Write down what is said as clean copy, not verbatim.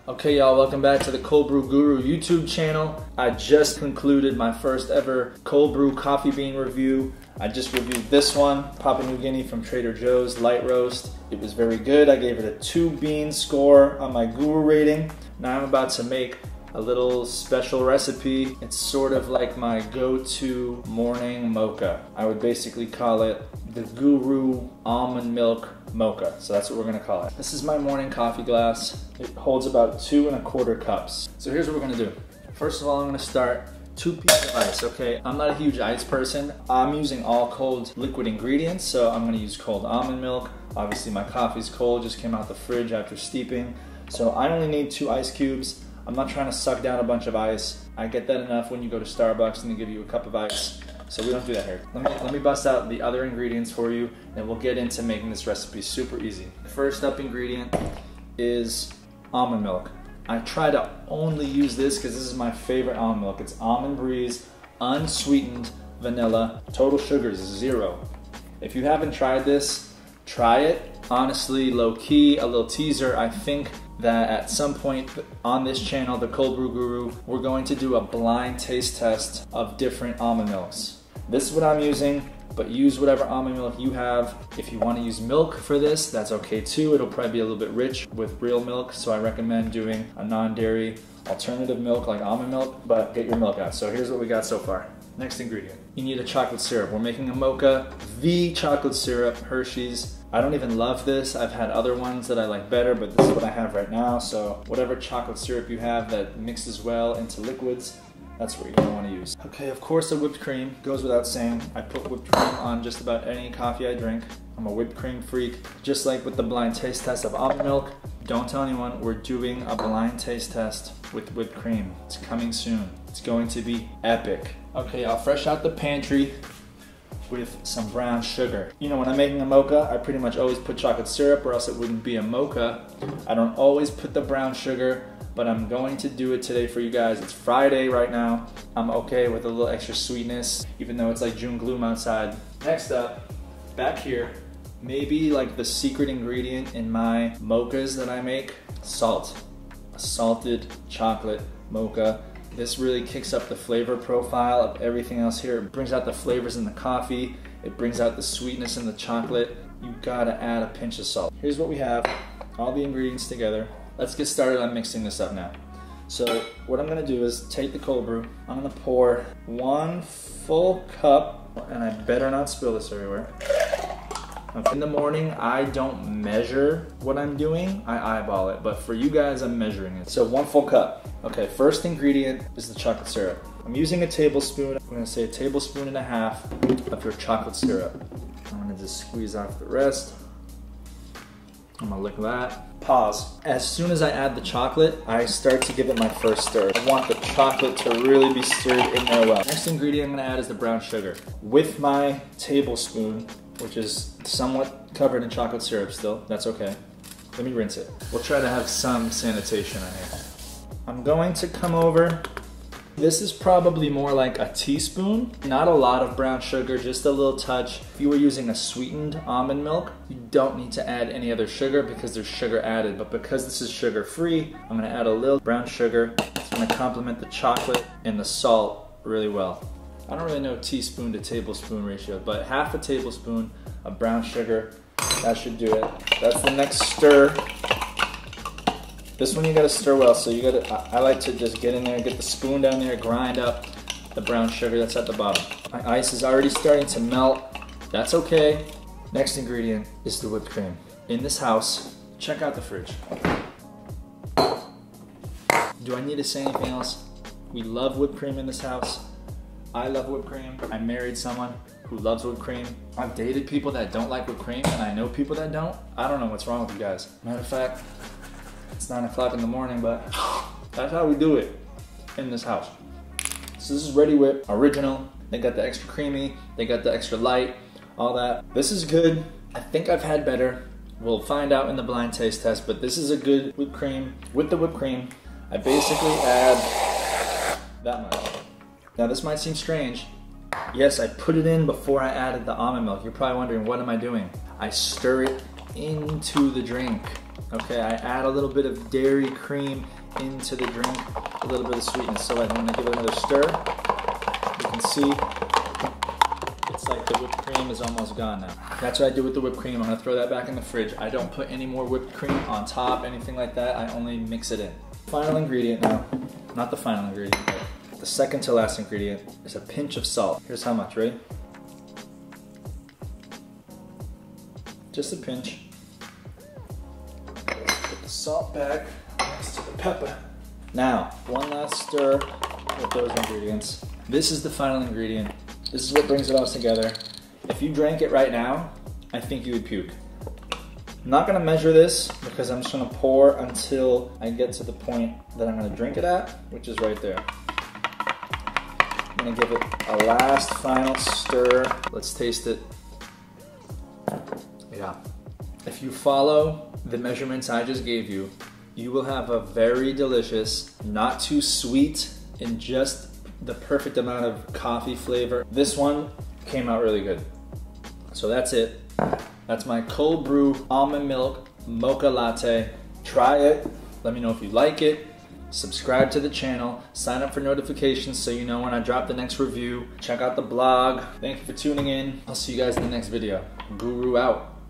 Okay y'all, welcome back to the Cold Brew Guru YouTube channel. I just concluded my first ever cold brew coffee bean review. I just reviewed this one, Papua New Guinea from Trader Joe's light roast. It was very good. I gave it a 2 bean score on my Guru rating. Now I'm about to make a little special recipe. It's sort of like my go-to morning mocha. I would basically call it the Guru almond milk mocha. So that's what we're gonna call it. This is my morning coffee glass. It holds about 2 1/4 cups. So here's what we're gonna do. First of all, I'm gonna start 2 pieces of ice, okay? I'm not a huge ice person. I'm using all cold liquid ingredients, so I'm gonna use cold almond milk. Obviously my coffee's cold, just came out the fridge after steeping. So I only need 2 ice cubes. I'm not trying to suck down a bunch of ice. I get that enough when you go to Starbucks and they give you a cup of ice. So we don't do that here. Let me bust out the other ingredients for you and we'll get into making this recipe super easy. First up ingredient is almond milk. I try to only use this because this is my favorite almond milk. It's Almond Breeze, unsweetened vanilla. Total sugar is 0. If you haven't tried this, try it. Honestly, low key, a little teaser. I think that at some point on this channel, the Cold Brew Guru, we're going to do a blind taste test of different almond milks. This is what I'm using, but use whatever almond milk you have. If you want to use milk for this, that's okay too. It'll probably be a little bit rich with real milk, so I recommend doing a non-dairy alternative milk like almond milk, but get your milk out. So here's what we got so far. Next ingredient, you need a chocolate syrup. We're making a mocha, the chocolate syrup, Hershey's. I don't even love this. I've had other ones that I like better, but this is what I have right now. So whatever chocolate syrup you have that mixes well into liquids, that's what you're gonna wanna use. Okay, of course the whipped cream goes without saying. I put whipped cream on just about any coffee I drink. I'm a whipped cream freak. Just like with the blind taste test of almond milk, don't tell anyone, we're doing a blind taste test with whipped cream. It's coming soon. It's going to be epic. Okay, I'll fresh out the pantry with some brown sugar. You know, when I'm making a mocha, I pretty much always put chocolate syrup or else it wouldn't be a mocha. I don't always put the brown sugar, but I'm going to do it today for you guys. It's Friday right now. I'm okay with a little extra sweetness, even though it's like June gloom outside. Next up, back here, maybe like the secret ingredient in my mochas that I make, salt. A salted chocolate mocha. This really kicks up the flavor profile of everything else here. It brings out the flavors in the coffee. It brings out the sweetness in the chocolate. You gotta add a pinch of salt. Here's what we have, all the ingredients together. Let's get started on mixing this up now. So what I'm gonna do is take the cold brew. I'm gonna pour 1 full cup, and I better not spill this everywhere. In the morning, I don't measure what I'm doing, I eyeball it, but for you guys, I'm measuring it. So 1 full cup. Okay, first ingredient is the chocolate syrup. I'm using a tablespoon. I'm gonna say 1.5 tablespoons of your chocolate syrup. I'm gonna just squeeze off the rest. I'm gonna lick that. Pause. As soon as I add the chocolate, I start to give it my first stir. I want the chocolate to really be stirred in there well. Next ingredient I'm gonna add is the brown sugar. With my tablespoon, which is somewhat covered in chocolate syrup still, that's okay. Let me rinse it. We'll try to have some sanitation on here. I'm going to come over. This is probably more like a teaspoon. Not a lot of brown sugar, just a little touch. If you were using a sweetened almond milk, you don't need to add any other sugar because there's sugar added. But because this is sugar-free, I'm gonna add a little brown sugar. It's gonna complement the chocolate and the salt really well. I don't really know teaspoon to tablespoon ratio, but 1/2 tablespoon of brown sugar, that should do it. That's the next stir. This one you gotta stir well, so you gotta, I like to just get in there, get the spoon down there, grind up the brown sugar that's at the bottom. My ice is already starting to melt. That's okay. Next ingredient is the whipped cream. In this house, check out the fridge. Do I need to say anything else? We love whipped cream in this house. I love whipped cream. I married someone who loves whipped cream. I've dated people that don't like whipped cream, and I know people that don't. I don't know what's wrong with you guys. Matter of fact, it's 9 o'clock in the morning, but that's how we do it in this house. So this is Ready Whip, original. They got the extra creamy, they got the extra light, all that. This is good. I think I've had better. We'll find out in the blind taste test, but this is a good whipped cream. With the whipped cream, I basically add that much. Now this might seem strange. Yes, I put it in before I added the almond milk. You're probably wondering, what am I doing? I stir it into the drink. Okay, I add a little bit of dairy cream into the drink, a little bit of sweetness. So I'm gonna give it another stir. You can see it's like the whipped cream is almost gone now. That's what I do with the whipped cream. I'm gonna throw that back in the fridge. I don't put any more whipped cream on top, anything like that. I only mix it in. Final ingredient now, not the final ingredient, but the second to last ingredient is a pinch of salt. Here's how much, ready? Just a pinch. Put the salt back next to the pepper. Now, one last stir with those ingredients. This is the final ingredient. This is what brings it all together. If you drank it right now, I think you would puke. I'm not gonna measure this because I'm just gonna pour until I get to the point that I'm gonna drink it at, which is right there. I'm gonna give it a last final stir. Let's taste it. Yeah. If you follow the measurements I just gave you, you will have a very delicious, not too sweet, and just the perfect amount of coffee flavor. This one came out really good. So that's it. That's my cold brew almond milk mocha latte. Try it. Let me know if you like it. Subscribe to the channel. Sign up for notifications so you know when I drop the next review. Check out the blog. Thank you for tuning in. I'll see you guys in the next video. Guru out.